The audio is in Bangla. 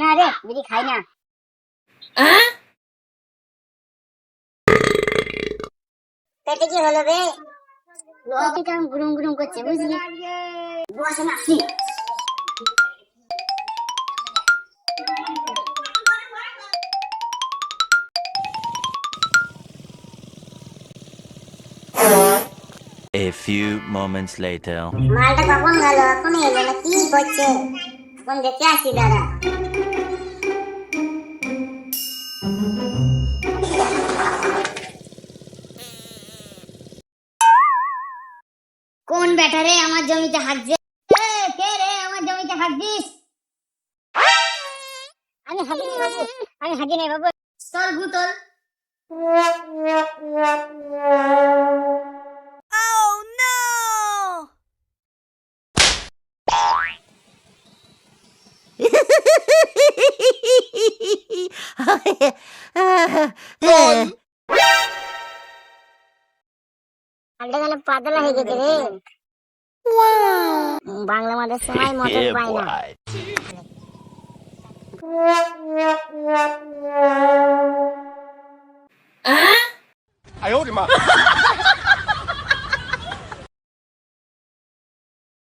না রে, বিড়ি খাই না। পেটে কি হলো বে? লোকে কেমন গুরুম গুরুম করছে বুঝলি? বসে না আসি। A few moments later. মালটা কখন গেল? এখন এলো না, কি করছে? এখন দেখে আসি দাঁড়া। কোন ব্যাটারে আমার জমিতে হাঁকছে? কে রে আমার জমিতে হাঁক দিস? আমি হাঁকিনি বাবু, আমি হাঁকিনি বাবু। চল ভূতল। আলটা গেলে পাতলা হয়ে গেছে রে। বাংলা মাদের সময় মটর Yeah, পায় না। boy. 哎呦我的妈！